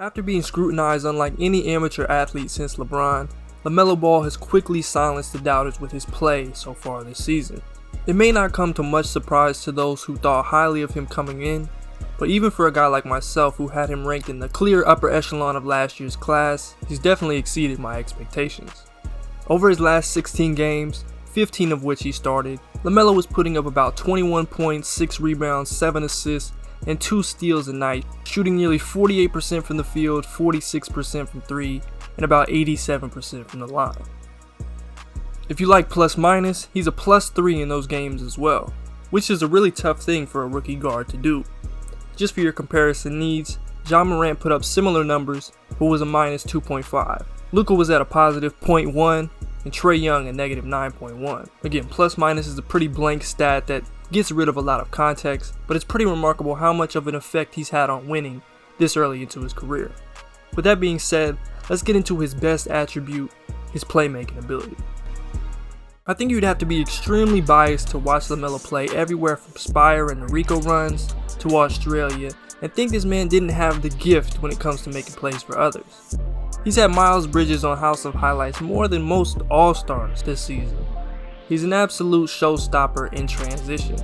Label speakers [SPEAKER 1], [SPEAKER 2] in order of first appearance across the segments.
[SPEAKER 1] After being scrutinized unlike any amateur athlete since LeBron, LaMelo Ball has quickly silenced the doubters with his play so far this season. It may not come to much surprise to those who thought highly of him coming in, but even for a guy like myself who had him ranked in the clear upper echelon of last year's class, he's definitely exceeded my expectations. Over his last 16 games, 15 of which he started, LaMelo was putting up about 21 points, 6 rebounds, 7 assists, and 2 steals a night, shooting nearly 48% from the field, 46% from 3, and about 87% from the line. If you like plus minus, he's a plus 3 in those games as well, which is a really tough thing for a rookie guard to do. Just for your comparison needs, Ja Morant put up similar numbers, but was a minus 2.5. Luka was at a positive 0.1, and Trae Young a negative 9.1. Again, plus minus is a pretty blank stat that gets rid of a lot of context, but it's pretty remarkable how much of an effect he's had on winning this early into his career. With that being said, let's get into his best attribute, his playmaking ability. I think you'd have to be extremely biased to watch LaMelo play everywhere from Spire and the Rico runs to Australia and think this man didn't have the gift when it comes to making plays for others. He's had Miles Bridges on House of Highlights more than most All-Stars this season. He's an absolute showstopper in transition.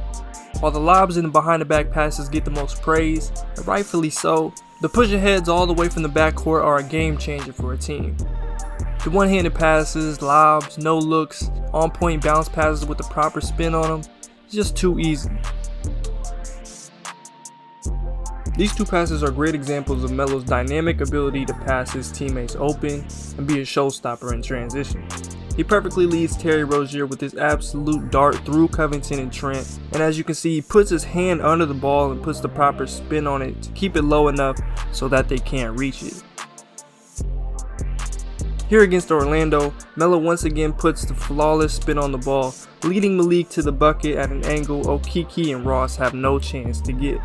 [SPEAKER 1] While the lobs and the behind the back passes get the most praise, and rightfully so, the push aheads all the way from the backcourt are a game changer for a team. The one-handed passes, lobs, no looks, on-point bounce passes with the proper spin on them, it's just too easy. These two passes are great examples of Melo's dynamic ability to pass his teammates open and be a showstopper in transition. He perfectly leads Terry Rozier with his absolute dart through Covington and Trent, and as you can see, he puts his hand under the ball and puts the proper spin on it to keep it low enough so that they can't reach it. Here against Orlando, Melo once again puts the flawless spin on the ball, leading Malik to the bucket at an angle Okeke and Ross have no chance to get.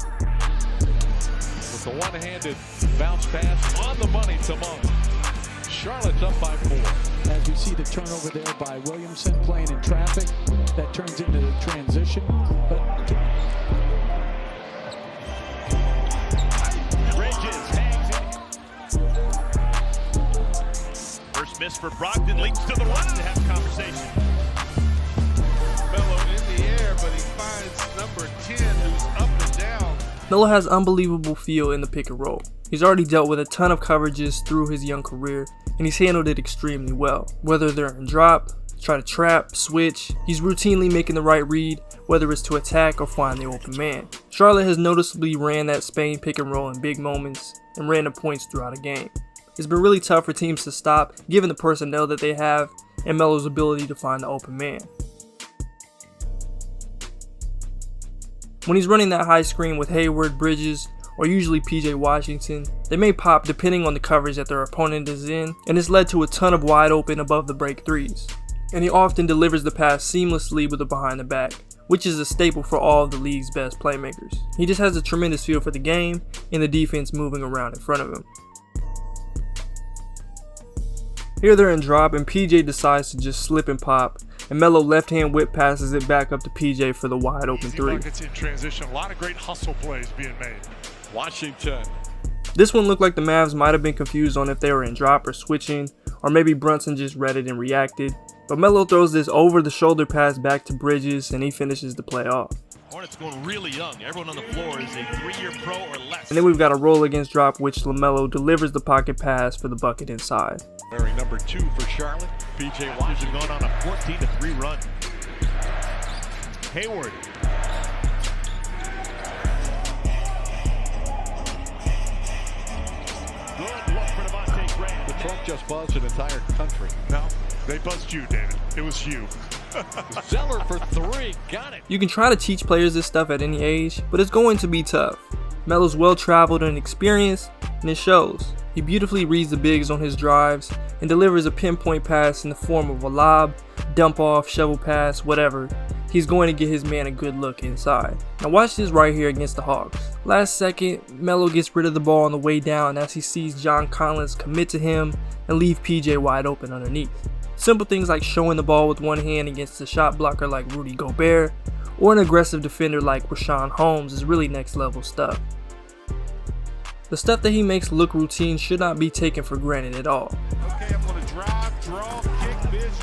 [SPEAKER 2] With the one-handed bounce pass on the money to Mo. Charlotte's up by 4.
[SPEAKER 3] As we see the turnover there by Williamson playing in traffic, that turns into the transition.
[SPEAKER 2] Bridges hangs in. First miss for Brogdon leads to the run to have a conversation.
[SPEAKER 4] Melo in the air, but he finds number 10 who's up and down.
[SPEAKER 1] Melo has unbelievable feel in the pick and roll. He's already dealt with a ton of coverages through his young career, and he's handled it extremely well. Whether they're in drop, try to trap, switch, he's routinely making the right read, whether it's to attack or find the open man. Charlotte has noticeably ran that Spain pick and roll in big moments and ran the points throughout a game. It's been really tough for teams to stop given the personnel that they have and Melo's ability to find the open man. When he's running that high screen with Hayward, Bridges, or usually PJ Washington, they may pop depending on the coverage that their opponent is in, and it's led to a ton of wide open above the break threes. And he often delivers the pass seamlessly with a behind the back, which is a staple for all of the league's best playmakers. He just has a tremendous feel for the game and the defense moving around in front of him. Here they're in drop and PJ decides to just slip and pop, and Melo left-hand whip passes it back up to PJ for the wide open three.
[SPEAKER 4] Buckets in transition, a lot of great hustle plays being made.
[SPEAKER 2] Washington.
[SPEAKER 1] This one looked like the Mavs might have been confused on if they were in drop or switching, or maybe Brunson just read it and reacted, but Melo throws this over the shoulder pass back to Bridges and he finishes the play off.
[SPEAKER 2] Hornets going really young. Everyone on the floor is a 3-year pro or less.
[SPEAKER 1] And then we've got a roll against drop, which LaMelo delivers the pocket pass for the bucket inside.
[SPEAKER 2] Wearing number 2 for Charlotte. PJ Washington going on a 14-3 run. Hayward. Good look for Devontae Graham. The truck just buzzed an entire country.
[SPEAKER 4] No, they buzzed you, David. It was you.
[SPEAKER 2] Zeller for 3. Got it.
[SPEAKER 1] You can try to teach players this stuff at any age, but it's going to be tough. Melo's well-traveled and experienced, and it shows. He beautifully reads the bigs on his drives and delivers a pinpoint pass in the form of a lob, dump off, shovel pass, whatever. He's going to get his man a good look inside. Now watch this right here against the Hawks. Last second, Melo gets rid of the ball on the way down as he sees John Collins commit to him and leave PJ wide open underneath. Simple things like showing the ball with one hand against a shot blocker like Rudy Gobert or an aggressive defender like Rashawn Holmes is really next level stuff. The stuff that he makes look routine should not be taken for granted at all.
[SPEAKER 4] Okay, I'm going to drive, draw, kick this.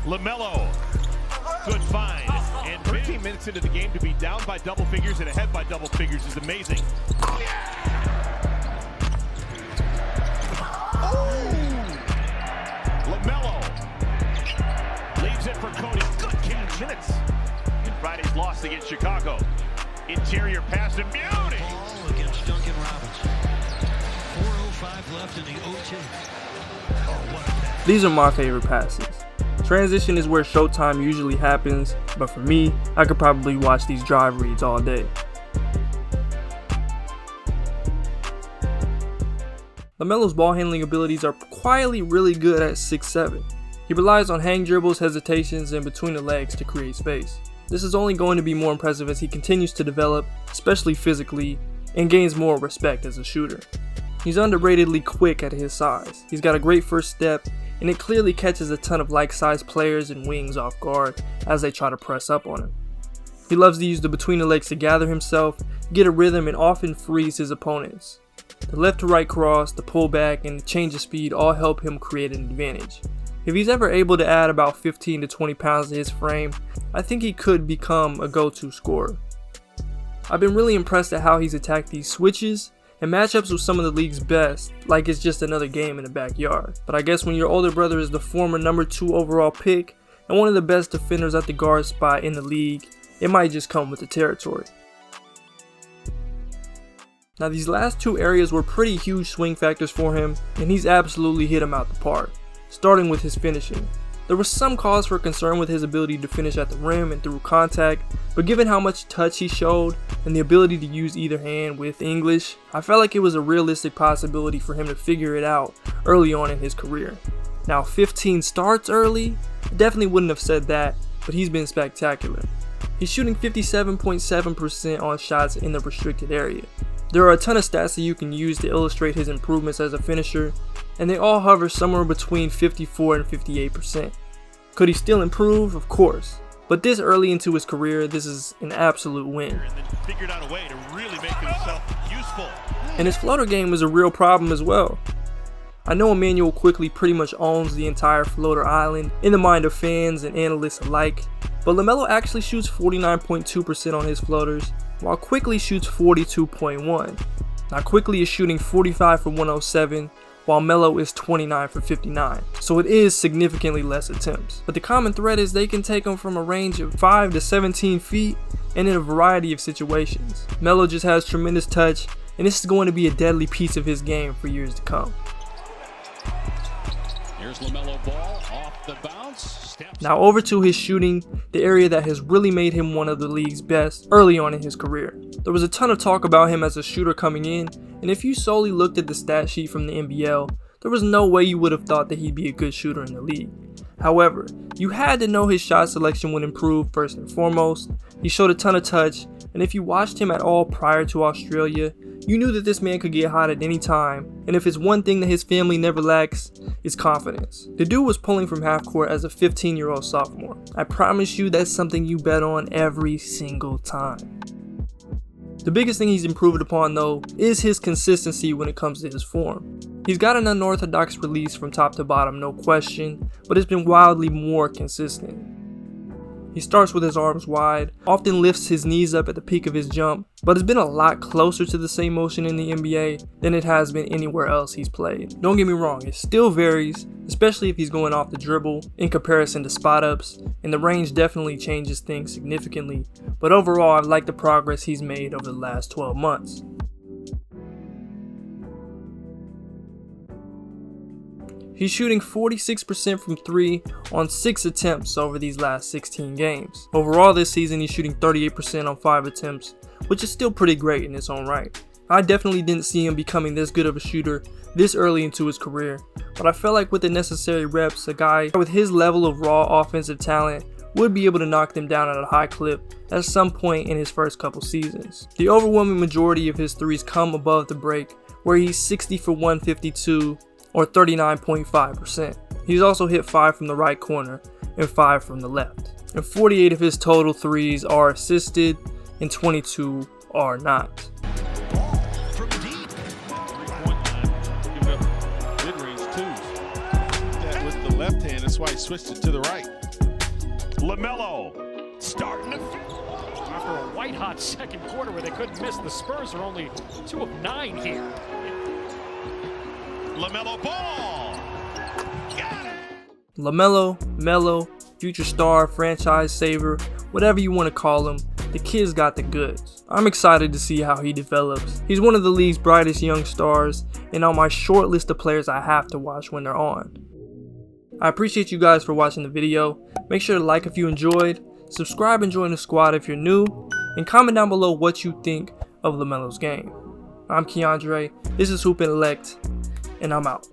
[SPEAKER 5] LaMelo, good find. And 13 minutes into the game to be down by double figures and ahead by double figures is amazing. LaMelo leaves it for Cody. Good catch. Minutes in Friday's loss against Chicago. Interior pass and beauty.
[SPEAKER 6] Ball against Duncan Robinson. 4:05 left in the OT. Oh, what a pass.
[SPEAKER 1] These are my favorite passes. Transition is where showtime usually happens, but for me, I could probably watch these drive reads all day. LaMelo's ball handling abilities are quietly really good at 6'7". He relies on hang dribbles, hesitations, and between the legs to create space. This is only going to be more impressive as he continues to develop, especially physically, and gains more respect as a shooter. He's underratedly quick at his size. He's got a great first step, and it clearly catches a ton of like-sized players and wings off guard as they try to press up on him. He loves to use the between the legs to gather himself, get a rhythm, and often freeze his opponents. The left to right cross, the pullback, and the change of speed all help him create an advantage. If he's ever able to add about 15 to 20 pounds to his frame, I think he could become a go-to scorer. I've been really impressed at how he's attacked these switches and matchups with some of the league's best, like it's just another game in the backyard. But I guess when your older brother is the former number 2 overall pick and one of the best defenders at the guard spot in the league, it might just come with the territory. Now these last 2 areas were pretty huge swing factors for him, and he's absolutely hit them out the park, starting with his finishing. There was some cause for concern with his ability to finish at the rim and through contact, but given how much touch he showed and the ability to use either hand with English, I felt like it was a realistic possibility for him to figure it out early on in his career. Now 15 starts early, I definitely wouldn't have said that, but he's been spectacular. He's shooting 57.7% on shots in the restricted area. There are a ton of stats that you can use to illustrate his improvements as a finisher, and they all hover somewhere between 54 and 58%. Could he still improve? Of course. But this early into his career, this is an absolute win.
[SPEAKER 5] And then figured out a way to really make himself useful.
[SPEAKER 1] And his floater game is a real problem as well. I know Emmanuel quickly pretty much owns the entire floater island in the mind of fans and analysts alike, but LaMelo actually shoots 49.2% on his floaters, while Quickly shoots 42.1%. Now Quickly is shooting 45 for 107, while Melo is 29 for 59, so it is significantly less attempts. But the common thread is they can take them from a range of 5 to 17 feet and in a variety of situations. Melo just has tremendous touch, and this is going to be a deadly piece of his game for years to come.
[SPEAKER 2] Here's LaMelo Ball off the bounce.
[SPEAKER 1] Now over to his shooting, the area that has really made him one of the league's best early on in his career. There was a ton of talk about him as a shooter coming in, and if you solely looked at the stat sheet from the NBL, there was no way you would have thought that he'd be a good shooter in the league. However, you had to know his shot selection would improve first and foremost. He showed a ton of touch, and if you watched him at all prior to Australia, you knew that this man could get hot at any time, and if it's one thing that his family never lacks, it's confidence. The dude was pulling from half court as a 15-year-old sophomore. I promise you that's something you bet on every single time. The biggest thing he's improved upon though is his consistency when it comes to his form. He's got an unorthodox release from top to bottom, no question, but it's been wildly more consistent. He starts with his arms wide, often lifts his knees up at the peak of his jump, but has been a lot closer to the same motion in the NBA than it has been anywhere else he's played. Don't get me wrong, it still varies, especially if he's going off the dribble in comparison to spot ups, and the range definitely changes things significantly, but overall I like the progress he's made over the last 12 months. He's shooting 46% from 3 on 6 attempts over these last 16 games. Overall this season he's shooting 38% on 5 attempts, which is still pretty great in its own right. I definitely didn't see him becoming this good of a shooter this early into his career, but I felt like with the necessary reps, a guy with his level of raw offensive talent would be able to knock them down at a high clip at some point in his first couple seasons. The overwhelming majority of his threes come above the break, where he's 60 for 152 or 39.5%. He's also hit 5 from the right corner and 5 from the left. And 48 of his total threes are assisted and 22 are not.
[SPEAKER 4] That's why he switched it to the right.
[SPEAKER 5] LaMelo starting to.
[SPEAKER 7] After a white-hot second quarter where they couldn't miss, the Spurs are only 2 of 9 here.
[SPEAKER 5] LaMelo Ball. Got it.
[SPEAKER 1] LaMelo, Melo, future star, franchise saver, whatever you want to call him, the kid's got the goods. I'm excited to see how he develops. He's one of the league's brightest young stars and on my short list of players I have to watch when they're on. I appreciate you guys for watching the video. Make sure to like if you enjoyed, subscribe and join the squad if you're new, and comment down below what you think of LaMelo's game. I'm Keandre, this is Intellect, and I'm out.